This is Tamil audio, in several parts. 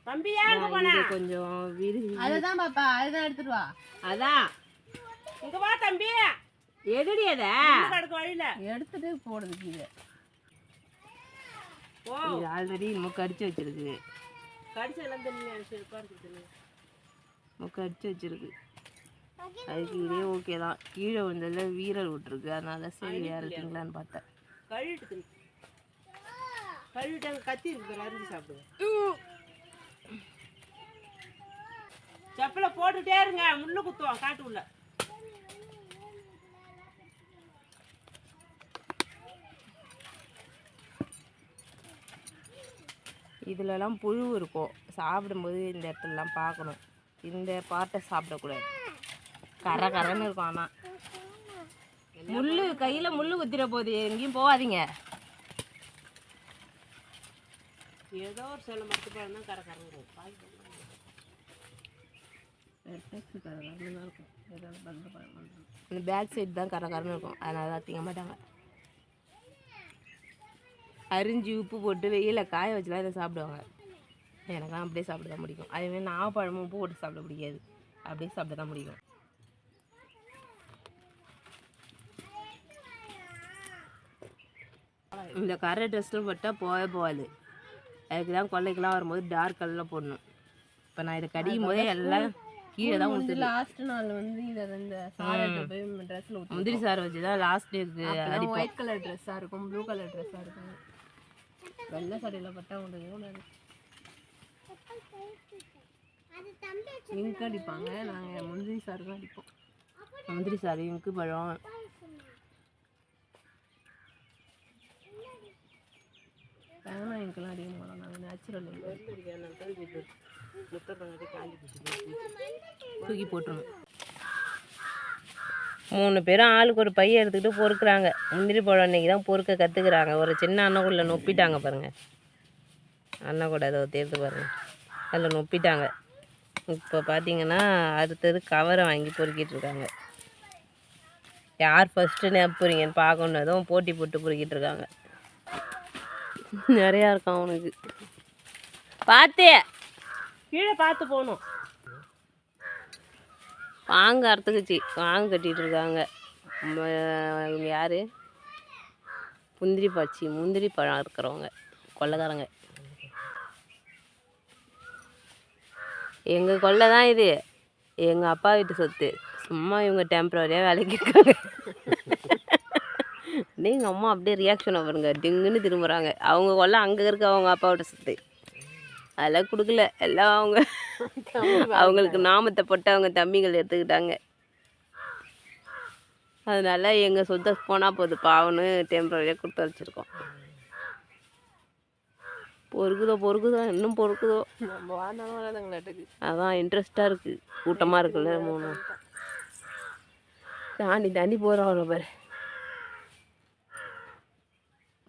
தம்பி ஏங்க போனா கொஞ்சம் வீடு அதுதான் பாப்பா அதுதான் எடுத்துட்டு வா. அதான் இங்க வா தம்பி. எதுடி அத கடக்கு வழியில எடுத்துட்டு போடுது கீழே. ஓ இது ஆல்ரெடி முக்க அடிச்சு வச்சிருக்கு. கடிச்சு எல்லாம் தண்ணி உட்காந்துருக்கு. முக்க அடிச்சு வச்சிருக்கு. அதுக்கு இதே ஓகே தான். கீழே வந்ததில் வீரல் விட்டுருக்கு. அதனால சரி வேறு திங்களான்னு பார்த்தேன். கழுவிட்டு கழுவிட்டு அங்கே கத்தி இருக்கு அரிஞ்சு சாப்பிடுவேன். செப்பலை போட்டுட்டே இருங்க, முள்ளு குத்துவோம் காட்டு உள்ள. இதுலலாம் புழு இருக்கும். சாப்பிடும்போது இந்த இடத்துலலாம் பார்க்கணும். இந்த பார்ட்டை சாப்பிடக்கூடாது. கரை கரைன்னு இருக்கும். ஆனால் முள் கையில் முள் குத்திர போகுது. எங்கேயும் போகாதீங்க. ஏதோ ஒரு சில மட்டும் பாருன்னா கரை கரைஞ்சிரும். இந்த பேக் சைடு தான் கரை கரைன்னு இருக்கும். அதனால தான் திங்க மாட்டாங்க. அரிஞ்சு உப்பு போட்டு வெயிலில் காய வச்சுலாம் இதை சாப்பிடுவாங்க. எனக்குலாம் அப்படியே சாப்பிட தான் பிடிக்கும். அதேமாதிரி நாவப்பழமும் உப்பு போட்டு சாப்பிட பிடிக்காது. அப்படியே சாப்பிட தான் பிடிக்கும். இந்த கரை ட்ரெஸ்ஸில் போட்டால் போகாது. அதுக்கு தான் கொள்ளைக்கெல்லாம் வரும்போது டார்க் கலரில் போடணும். இப்போ நான் இதை கடிக்கும் போதே எல்லாம் கீழே தான் ஊற்றுது. லாஸ்ட் நாள் வந்து இதை இந்த சாரை போய் ட்ரெஸ்ஸில் ஊற்றி முந்திரி சாரை வச்சு தான் லாஸ்ட் டேக்கு அடிப்போம். ஒயிட் கலர் ட்ரெஸ்ஸாக இருக்கும், ப்ளூ கலர் ட்ரெஸ்ஸாக இருக்கும். வெள்ளை சடையில் பட்டா உங்களுக்கு இங்க் அடிப்பாங்க. நாங்கள் முந்திரி சாறு தான் அடிப்போம். முந்திரி சாறு இங்கு பழம் தேங்காய் இங்கெல்லாம் அடிக்க மாட்டோம். நாங்கள் நேச்சுரல் தூக்கி போட்டுருவோம். 3 பேரும் ஆளுக்கு ஒரு பையை எடுத்துக்கிட்டு பொறுக்குறாங்க. முந்திரி பழம் அன்றைக்கி தான் பொறுக்க கற்றுக்குறாங்க. ஒரு சின்ன அன்னைக்குள்ளே நொப்பிட்டாங்க பாருங்கள். அண்ணன் கூட அதை தேர்த்து பாருங்கள். அதில் நொப்பிட்டாங்க. இப்போ பார்த்தீங்கன்னா அடுத்தது கவரை வாங்கி பொறுக்கிட்டு இருக்காங்க. யார் ஃபஸ்ட்டு நெப்புறீங்கன்னு பார்க்கணுன்னதும் போட்டி போட்டு பொறுக்கிட்டு இருக்காங்க. நிறையா இருக்கும் அவனுக்கு. பார்த்து கீழே பார்த்து போகணும். வாங்க அறுத்துக்குச்சு. வாங்க கட்டிகிட்டு இருக்காங்க. இவங்க யார்? முந்திரி பாச்சி முந்திரி பழம் இருக்கிறவங்க கொள்ளைக்காரங்க. எங்கள் கொள்ளை தான் இது. எங்கள் அப்பா வீட்டு சொத்து. சும்மா இவங்க டெம்பரரியாக வேலைக்கு இருக்காங்க. எங்கள் அம்மா அப்படியே ரியாக்ஷனை பாருங்க. டிங்குன்னு திரும்புகிறாங்க. அவங்க கொள்ளை அங்கே இருக்க அவங்க அப்பாவோட சொத்து. அதெல்லாம் கொடுக்கல. எல்லாம் அவங்களுக்கு நாமத்தை போட்டு அவங்க தம்பிகள் எடுத்துக்கிட்டாங்க. அதனால எங்கள் சொத்தை போனால் போது பாவன்னு டெம்பரரியாக கொடுத்து வச்சுருக்கோம். பொறுக்குதோ இன்னும் பொறுக்குதோ. நம்ம வாழ்ந்தாலும் வராதுங்களாட்டுக்கு. அதான் இன்ட்ரெஸ்டாக இருக்குது. கூட்டமாக இருக்குல்ல. 3 தாண்டி போகிறோம் பாரு.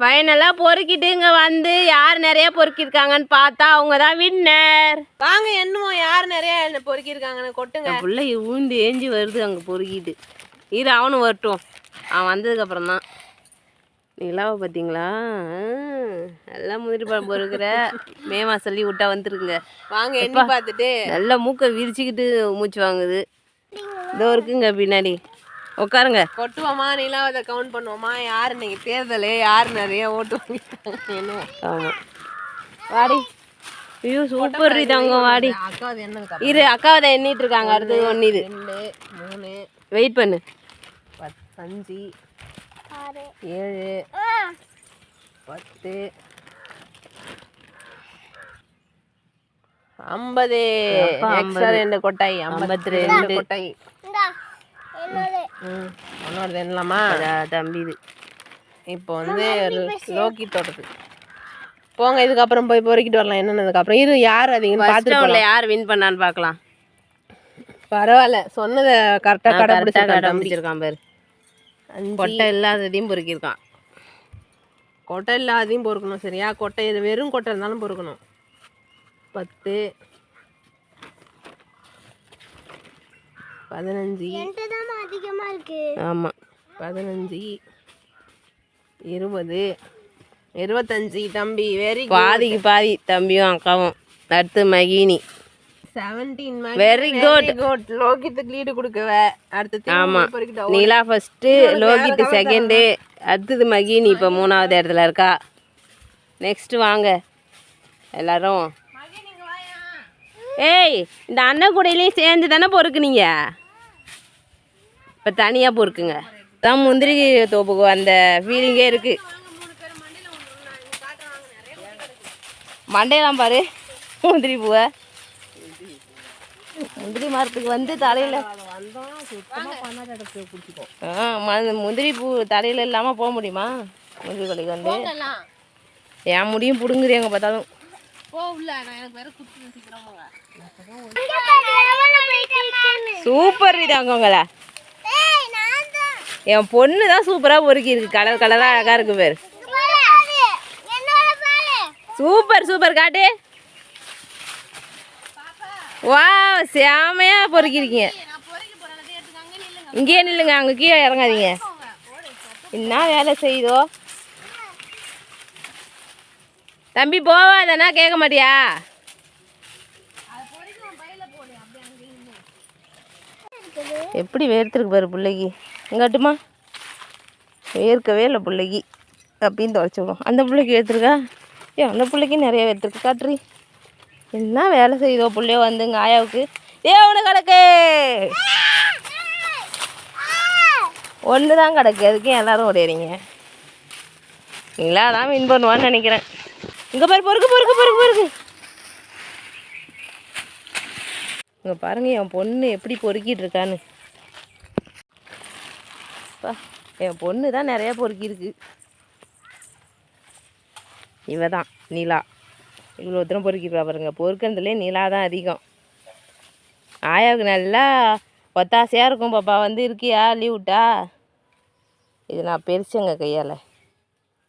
ஃபைனலாக பொறுக்கிட்டு இங்கே வந்து யார் நிறைய பொறுக்கியிருக்காங்கன்னு பார்த்தா அவங்க தான் வின்னர். வாங்க என்னமோ யார் நிறைய பொறுக்கியிருக்காங்கன்னு கொட்டுங்க. என் பிள்ளை ஊந்து ஏஞ்சி வருது அங்கே பொறுக்கிட்டு. இரு அவனும் வரட்டும். அவன் வந்ததுக்கப்புறம் தான். நிலாவை பார்த்தீங்களா? நல்லா முந்திரி பழம் பொறுக்கிற. மே மாதம் சொல்லி விட்டா வந்துருக்குங்க. வாங்க எண்ணி பார்த்துட்டு நல்லா மூக்கை விரிச்சிக்கிட்டு மூச்சு வாங்குது. இதோ இருக்குங்க பின்னாடி. உட்காருங்க. கொட்டுவோமா நிலாவதை கவுண்ட் பண்ணுவோமா? யார் இன்னைக்கு தேர்தல் யார் நிறைய ஓட்டு வாங்கிட்டாங்க? ஆமாம் வாடி. ஐயோ சூப்பர் தங்கம் வாடி. அக்காவது என்ன இரு அக்காவை எண்ணிட்டு இருக்காங்க. அடுத்தது 1 இது 2 3 வெயிட் பண்ணு. 5 7 10 50 எக்ஸ்ட்ரா 2 கொட்டாய் 52 கொட்டாய். உன்னோட என்னலாமா தம்பி? இது இப்போ வந்து லோக்கி தோட்டத்துக்கு போங்க. இதுக்கப்புறம் போய் பொறுக்கிட்டு வரலாம். என்னன்னதுக்கப்புறம் இரு யார் அதிகம்னு பார்த்துட்டு யார் வின் பண்ணான்னு பார்க்கலாம். பரவாயில்ல சொன்னதை கரெக்டாக கடைபிடிச்சிருக்கான் பாரு. கொட்டை இல்லாததையும் பொறுக்கியிருக்கான். கொட்டை இல்லாதையும் பொறுக்கணும். சரியா? கொட்டை இது வெறும் கொட்டை இருந்தாலும் பொறுக்கணும். 10 15 அதிகமாக இருக்கு. ஆமாம் 15 20 25 தம்பி. வெரி பாதிக்கு பாதி தம்பியும் அக்காவும். அடுத்து மகினி. 17 வெரி குட். லோகித்துக்கு லீடு கொடுக்கவ. அடுத்து ஆமாம், நீலா ஃபஸ்ட்டு, லோகித் செகண்டு, அடுத்தது மகினி இப்போ 3வது இடத்துல இருக்கா. நெக்ஸ்ட்டு வாங்க எல்லாரும். ஏய், இந்த அண்ணன் கூடையிலையும் சேர்ந்து தானே பொறுக்குனீங்க, இப்போ தனியாக பொறுக்குங்க. தான் முந்திரி தோப்புக்கு அந்த ஃபீலிங்கே இருக்குது. மண்டையெல்லாம் பாரு முந்திரி பூவை. முந்திரி மரத்துக்கு வந்து தலையில் முந்திரி பூ தலையில் இல்லாமல் போக முடியுமா? முந்திரி கொலைக்கு வந்து என் முடியும் பிடுங்குது எங்கே பார்த்தாலும். சூப்பர் இதாங்கங்களா. என் பொண்ணு தான் சூப்பராக பொறுக்கி இருக்கு, கலர் கலராக அழகாக இருக்கு பேர். சூப்பர் சூப்பர் காட்டு. வா, செமையா பொறுக்கிருக்கீங்க. இங்கேயே நில்லுங்க, அங்கே கீழே இறங்காதீங்க. என்ன வேலை செய்யுதோ தம்பி, போவாதனா கேட்க மாட்டியா? எப்படி வேர்த்துருக்கு பாரு பிள்ளைக்கு. இங்காட்டுமா வேர்க்கவே இல்லை பிள்ளைக்கு, அப்படின்னு துவைச்சி விடும். அந்த பிள்ளைக்கு வேர்த்துருக்கா? அந்த பிள்ளைக்கு நிறைய வேர்த்துருக்கு. காட்டுறி என்ன வேலை செய்யுதோ பிள்ளையோ வந்து இங்கே ஆயாவுக்கு. ஒன்று கிடக்கு, ஒன்று தான் கிடக்கு, அதுக்கு எல்லாரும் ஓடிறீங்க. நீங்களா தான் வின் பண்ணுவான்னு நினைக்கிறேன். இங்கே பாரு, பொறுக்கு பொறுக்கு பொறுக்கு பொறுக்கு. இங்கே பாருங்க என் பொண்ணு எப்படி பொறுக்கிட்டு இருக்கான்னு. என் பொண்ணு தான் நிறையா பொறுக்கிருக்கு. இவ தான் நீலா, இவ்வளோ தூரம் பொறுக்கிடுவா பாருங்க. பொறுக்கிறதுலே நீலா தான் அதிகம். ஆயாவுக்கு நல்லா ஒத்தாசையாக இருக்கும். பாப்பா வந்து இருக்கியா லீவ் விட்டா? இது நான் பெருசுங்க கையால்,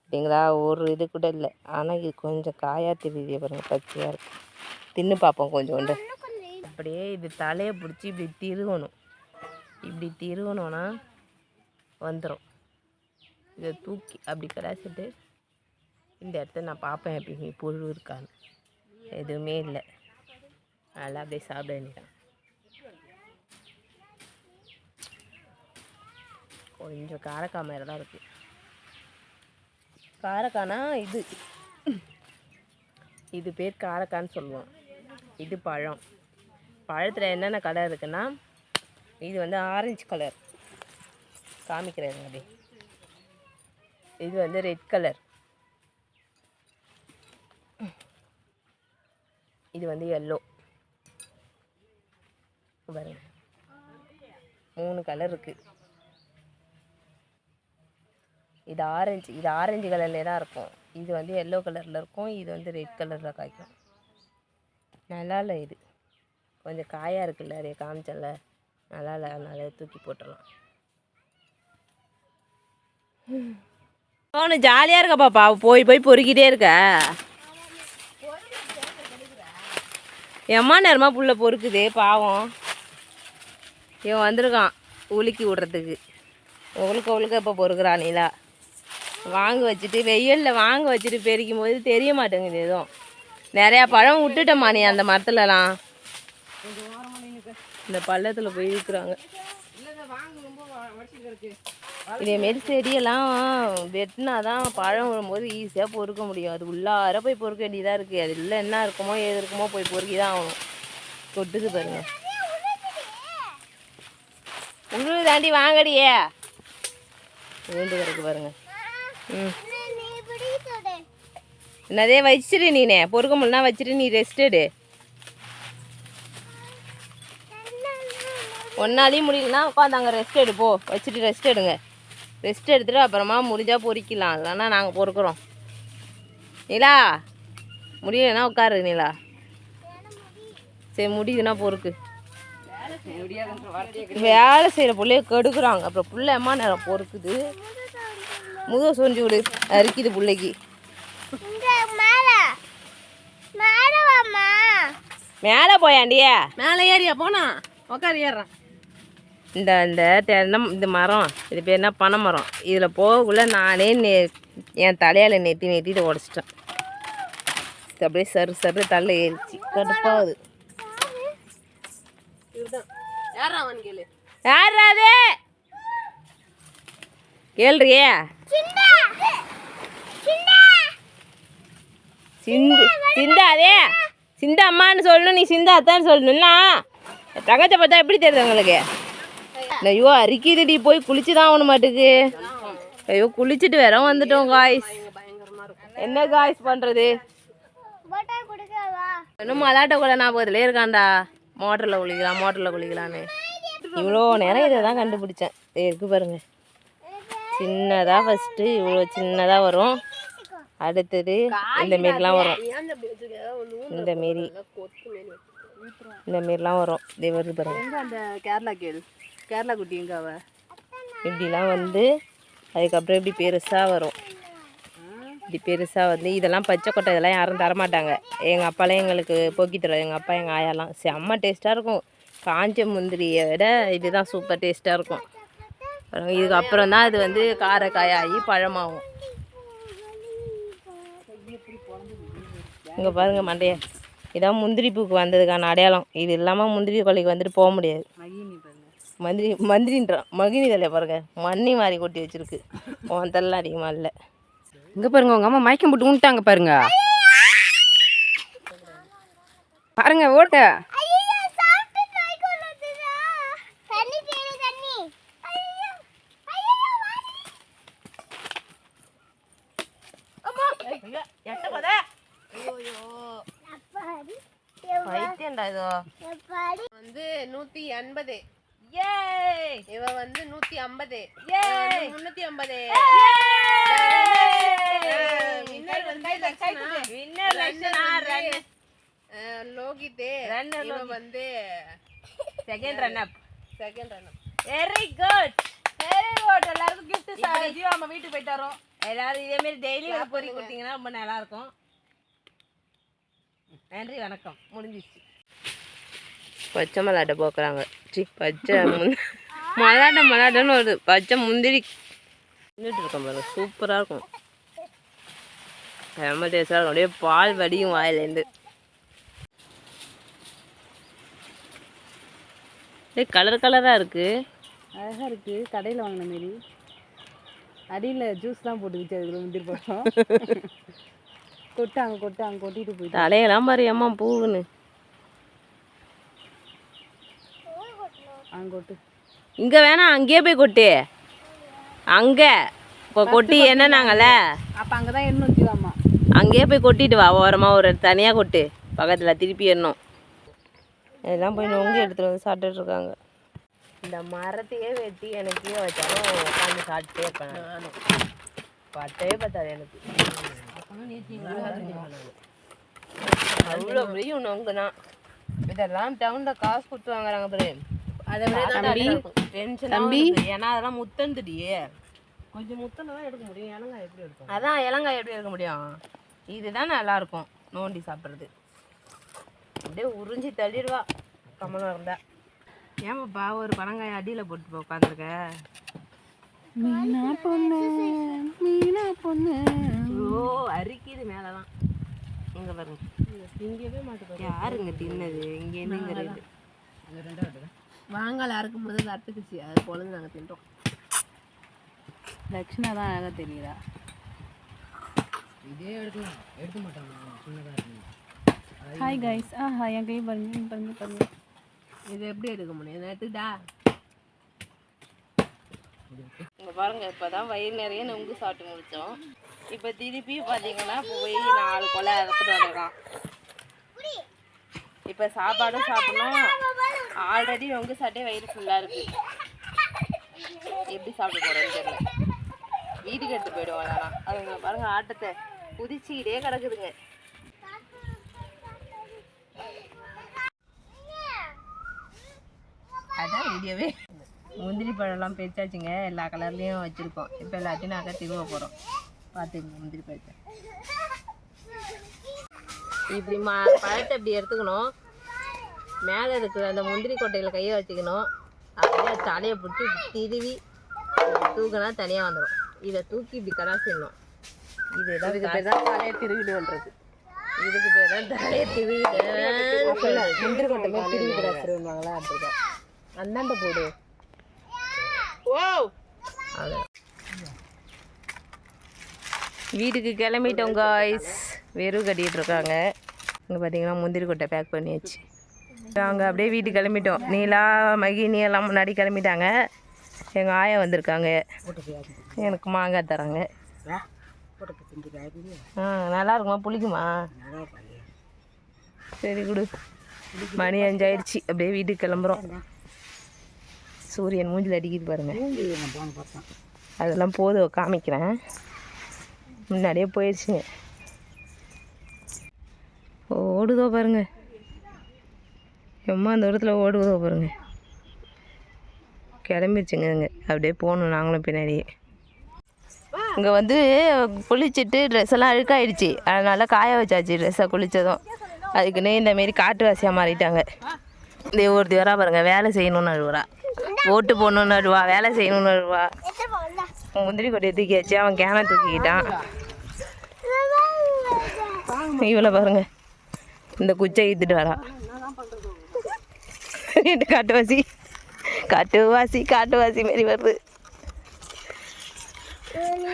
அப்படிங்களா? ஒரு இது கூட இல்லை. ஆனால் இது கொஞ்சம் காயாக தெரியுது பாருங்க, பச்சையாக இருக்கும். தின்னு பார்ப்போம் கொஞ்சோண்டு. அப்படியே இது தலையை பிடிச்சி இப்படி திருகணும். இப்படி திருகணும்னா வந்துடும். இதை தூக்கி அப்படி கடாச்சிட்டு இந்த இடத்த நான் பார்ப்பேன் எப்படி புழு இருக்கான்னு. எதுவுமே இல்லை, நல்லா அப்படியே சாப்பிட வேண்டியதான். கொஞ்சம் காரக்காய் மாதிரி தான் இருக்குது. காரக்கானா இது பேர் காரக்கான்னு சொல்லுவோம். இது பழம். பழத்தில் என்னென்ன கலர் இருக்குன்னா, இது வந்து ஆரஞ்சு கலர் காமிக்கிறேன் அப்படி. இது வந்து ரெட் கலர், இது வந்து எல்லோ. பாருங்க 3 கலர் இருக்குது. இது ஆரஞ்சு கலர்லேயே தான் இருக்கும். இது வந்து எல்லோ கலரில் இருக்கும். இது வந்து ரெட் கலரில் காய்க்கும். நல்லா இல்லை, இது கொஞ்சம் காயாக இருக்குல்ல, அதே காமிச்சல, நல்லா இல்லை. அதனால தூக்கி போட்டுடலாம். அவனு ஜாலியாக இருக்க பாப்பா, போய் போய் பொறுக்கிட்டே இருக்க. எம்மா நேரமாக புள்ள பொறுக்குது பாவம். இவன் வந்திருக்கான் உலுக்கி விட்றதுக்கு. ஒழுக்க இப்போ பொறுக்குறான் நீலா. வாங்க வச்சுட்டு வெயிலில் வாங்க வச்சுட்டு பெருக்கும் போது தெரிய மாட்டேங்குது எதுவும். நிறையா பழம் விட்டுட்டம்மா நீ அந்த மரத்துலலாம். இந்த பள்ளத்தில் போய் இருக்கிறாங்க. இதேமாரி செடியெல்லாம் வெட்டினா தான் பழம் விடும்போது ஈஸியாக பொறுக்க முடியும். அது உள்ளார போய் பொறுக்க வேண்டியதாக இருக்குது. அது இல்லை என்ன இருக்குமோ ஏது இருக்குமோ போய் பொறுக்கி தான் ஆகணும். கொட்டுது பாருங்க. உங்களுக்கு தாண்டி வாங்கடியே விழுந்து கிடக்கு பாருங்க. என்னதே வச்சிரு, நீனே பொறுக்க முடியலனா வச்சுட்டு நீ ரெஸ்ட் எடு. ஒன்னாலையும் முடியலன்னா உட்காந்தாங்க ரெஸ்ட் எடுப்போ. வச்சுட்டு ரெஸ்ட் எடுங்க. ரெஸ்ட் எடுத்துகிட்டு அப்புறமா முடிஞ்சால் பொறிக்கலாம். இல்லைன்னா நாங்கள் பொறுக்கிறோம். நீலா முடியலைன்னா உட்காரு நீலா. சரி முடியுதுன்னா பொறுக்கு. வேலை செய்கிற பிள்ளைய கெடுக்குறாங்க. அப்புறம் பிள்ளை அம்மா நேரம் பொறுக்குது. முதுக சொஞ்சு விடு, அரிக்குது பிள்ளைக்கு. மேலே போயாண்டியே, மேலே ஏறியா போனா உட்காரு ஏறான். இந்த மரம் இது பேர் என்ன, பனை மரம். இதில் போகக்குள்ள நானே என் தலையால் நெத்திட்டு உடச்சிட்டேன். அப்படியே சரு சரு தள்ள ஏறிச்சு கடுப்பாகுது. யாராது கேள்றியே சிந்தாதே சிந்தா அம்மான்னு சொல்லணும், நீ சிந்தா அத்தான்னு சொல்லணும்னா தங்கத்தை பார்த்தா எப்படி தெரியுது உங்களுக்கு? ஐயோ அரிக்குதுடி, போய் குளிச்சு தான் ஆகணும் மாட்டுக்கு. ஐயோ குளிச்சுட்டு வேற வந்துட்டோம் காய்ஸ். என்ன காய்ஸ் பண்ணுறது? இன்னும் மலாட்ட கூட ஞாபகத்துலேயே இருக்காண்டா. மோட்டரில் குளிக்கலான்னு இவ்வளோ நேரம் இதை தான் கண்டுபிடிச்சேன். இருக்கு பாருங்க, சின்னதாக ஃபஸ்ட்டு இவ்வளோ சின்னதாக வரும், அடுத்தது இந்த மாரிலாம் வரும், இந்த மாரிலாம் வரும். இதே வருது பாருங்க. அந்த கேரளா குட்டி எங்க அவ இப்படிலாம் வந்து அதுக்கப்புறம் இப்படி பெருசாக வரும். இப்படி பெருசாக வந்து இதெல்லாம் பச்சை கொட்டை, இதெல்லாம் யாரும் தரமாட்டாங்க. எங்கள் அப்பாலாம் எங்களுக்கு போக்கி தருவாங்க, எங்கள் அப்பா எங்கள் ஆயாலாம். செம்ம டேஸ்ட்டாக இருக்கும். காஞ்ச முந்திரியை விட இதுதான் சூப்பர் டேஸ்ட்டாக இருக்கும். இதுக்கப்புறம் தான் இது வந்து காரக்காயாகி பழமாகும். இங்கே பாருங்கள் மண்டைய, இதான் முந்திரி பூக்கு வந்ததுக்கான அடையாளம். இது இல்லாமல் முந்திரி கொல்லைக்கு வந்துட்டு போக முடியாது. மந்திரின்றான் மகினி தலையை பாருங்க, மண்ணி மாதிரி கொட்டி வச்சிருக்கு. உன் தள்ள அதிகமாக இல்லை. இங்கே பாருங்க, உங்கள் அம்மா மயக்கம் போட்டு உண்டாங்க பாருங்க. பாருங்க ஓடுங்க. வந்து 180, இவ வந்து 150, 350. லோகித் இவ வந்து செகண்ட் ரன் அப். Very good. எல்லாருக்கும் கிஃப்ட் ஜீவா அம்மா வீட்டுக்கு போயிட்டு வரோம். எல்லாரும் இதே மாதிரி டெய்லி ஒரு பொறி கொடுத்தீங்கன்னா ரொம்ப நல்லா இருக்கும். நன்றி, வணக்கம். முடிஞ்சிச்சு. பச்சை மலாட்டை போக்குறாங்க. பச்சை மலாட்டன்னு வருது. பச்சை முந்திரி நின்றுட்டு இருக்கோம் பாருங்க, சூப்பராக இருக்கும். செம்ம டேஸ்டாக இருக்கும். அப்படியே பால் வடியும் வாயிலேருந்து. கலர் கலராக இருக்குது, அழகாக இருக்குது. கடையில் வாங்கின மாரி அடியில் ஜூஸ்லாம் போட்டு வச்சு அதுக்குள்ள முந்திரி பழம் கொட்டிட்டு போயிட்டு தலையெல்லாம் பாரு அம்மா பூவுன்னு. கொட்டு. இங்கே வேணா அங்கேயே போய் கொட்டு. அங்கே கொட்டி என்னன்னாங்கல்ல, அப்போ அங்கே தான் எண்ணெய் வச்சுக்காமா, அங்கேயே போய் கொட்டிட்டு வா. ஓரமாக ஒரு தனியாக கொட்டு, பக்கத்தில் திருப்பி எண்ணணும். இதெல்லாம் போய் நொங்கு எடுத்துகிட்டு வந்து சாப்பிட்டுட்டு இருக்காங்க. இந்த மரத்தையே வெட்டி எனக்கே வச்சாலும் உட்காந்து சாப்பிட்டுட்டே இருப்பேன். நானும் பத்தவே பத்தாது எனக்கு. அவ்வளோ பெரிய நொங்கு தான். இதெல்லாம் டவுனில் காசு கொடுத்து வாங்குறாங்க பாரு. அதை தம்பி, ஏன்னா அதெல்லாம் முத்தந்துடியே, கொஞ்சம் முத்தனை தான் எடுக்க முடியும். இலங்காய் எப்படி எடுக்கும்? அதான் இலங்காய் எப்படி எடுக்க முடியும்? இதுதான் நல்லாயிருக்கும் நோண்டி சாப்பிட்றது. அப்படியே உறிஞ்சி தள்ளிடுவா கம்மலம் இருந்தா. ஏமாப்பா ஒரு பனங்காய் அடியில் போட்டு உட்காந்துருக்க? மீனா பொண்ணு ஓ அரிக்குது மேலதான். இங்கே பாருங்க, இங்கேயே மாட்டு யாருங்க தின்னது? இங்கே என்னங்கிறது வாங்கால் அறுக்கும்போது அறுத்துக்குச்சு, அது போல நாங்கள் தின்றோம். லக்ஷ்மணா தான் அழகாக தெரியுதா? இதே எடுக்க மாட்டாங்க, சின்னதாக இருக்கு. Hi guys. ஹாய், என் கை பாருங்க. இது எப்படி எடுக்க முடியும்? எடுத்துடா. இங்கே பாருங்க, இப்போ தான் வயிறு நிறைய நொங்கு சாப்பிட்டு முடித்தோம். இப்போ திருப்பி பார்த்தீங்கன்னா போய் 4 கொலை அறுத்துட்டு வந்துருக்கான். இப்போ சாப்பாடும் சாப்பிடணும். ஆல்ரெடி நொங்கு சாப்பிட்டே வயிறு ஃபுல்லாக இருக்குது. எப்படி சாப்பிட போகிறோன்னு தெரியல. வீட்டுக்கு எடுத்து போயிடுவோம். அதெல்லாம் அதுங்க பாருங்க ஆட்டத்தை குதிச்சுக்கிட்டே கிடக்குதுங்க. அதான் வீடியோவே. முந்திரி பழம்லாம் பிரிச்சாச்சுங்க, எல்லா கலர்லேயும் வச்சுருக்கோம். இப்போ எல்லாத்தையும் நாங்கள் திரும்ப போகிறோம். பார்த்துங்க முந்திரி பழத்தை. இப்படி பழத்தை இப்படி எடுத்துக்கணும். மேலே இருக்கிற அந்த முந்திரி கொட்டையில் கையை வச்சுக்கணும். அப்படியே தலையை பிடிச்சி திருவி தூக்கினா தனியாக வந்துடும். இதை தூக்கி இப்படி கடாசிடணும். இதுதான் தலையை திருவிட்டு பண்ணுறது. இதுக்கு பேர் தான் தலையை திருவிட முந்திரி கொட்டை மாதிரி திருவி கிடக்குறவங்களா அப்படிதான் அந்தாண்ட போடு. வீட்டுக்கு கிளம்பிட்டோம் காய்ஸ். வெறும் கட்டிகிட்டு இருக்காங்க. இங்கே பார்த்தீங்கன்னா முந்திரி கொட்டை பேக் பண்ணியாச்சு. நாங்கள் அப்படியே வீட்டுக்கு கிளம்பிட்டோம். நீலா மகினி எல்லாம் முன்னாடி கிளம்பிட்டாங்க. எங்கள் ஆயா வந்திருக்காங்க, எனக்கு மாங்காய் தராங்க. நல்லா இருக்குமா? புளிக்குமா? சரி கொடு. மணி 5 ஆயிடுச்சு. அப்படியே வீட்டுக்கு கிளம்புறோம். சூரியன் மூஞ்சில் அடிக்கிது பாருங்க. அதெல்லாம் போதும் காமிக்கிறேன். முன்னாடியே போயிடுச்சுங்க. ஓடுதோ பாருங்க, எம்மா அந்த இடத்துல ஓடுவதோ பாருங்க. கிளம்பிடுச்சுங்க. இங்கே அப்படியே போகணும் நாங்களும் பின்னாடியே. இங்கே வந்து குளிச்சுட்டு ட்ரெஸ் எல்லாம் அழுக்காயிடுச்சு. அதனால் காய வச்சாச்சு ட்ரெஸ்ஸை குளித்ததும். அதுக்குன்னு இந்தமாரி காட்டுவாசியாக மாறிட்டாங்க. இந்த ஒருத்தி வரா பாருங்க, வேலை செய்யணும்னு அழுவுறா, ஓட்டு போடணுன்னு அழுவா, வேலை செய்யணும்னு அழுவா. முந்திரி கொட்டையை தூக்கியாச்சு, அவன் கேனை தூக்கிக்கிட்டான். இவளை பாருங்க, இந்த குச்சை இழுத்துட்டு வரா. காட்டுவாசி காட்டுவாசி காட்டுவாசி மாரி வருது.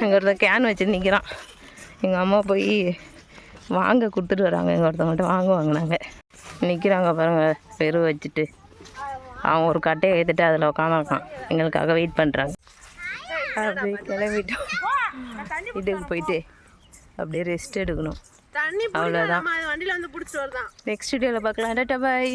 அங்கே ஒருத்தன் கேன் வச்சு நிற்கிறான். எங்கள் அம்மா போய் வாங்க கொடுத்துட்டு வராங்க. எங்கள் ஒருத்தவங்கள்ட்ட வாங்க வாங்கினாங்க. நிற்கிறாங்க பாருங்கள் பெரு வச்சுட்டு. அவன் ஒரு கட்டையை ஏற்றுட்டு அதில் உட்காந்துருக்கான். எங்களுக்காக வெயிட் பண்ணுறாங்க. அப்படியே கிளம்பிட்டோம். வீட்டுக்கு போயிட்டு அப்படியே ரெஸ்ட் எடுக்கணும். அவ்வளோதான். வண்டியில் வந்து பிடிச்சிட்டு வருதான். நெக்ஸ்ட் வீடியோவில் பார்க்கலாம். டாடா பாய்.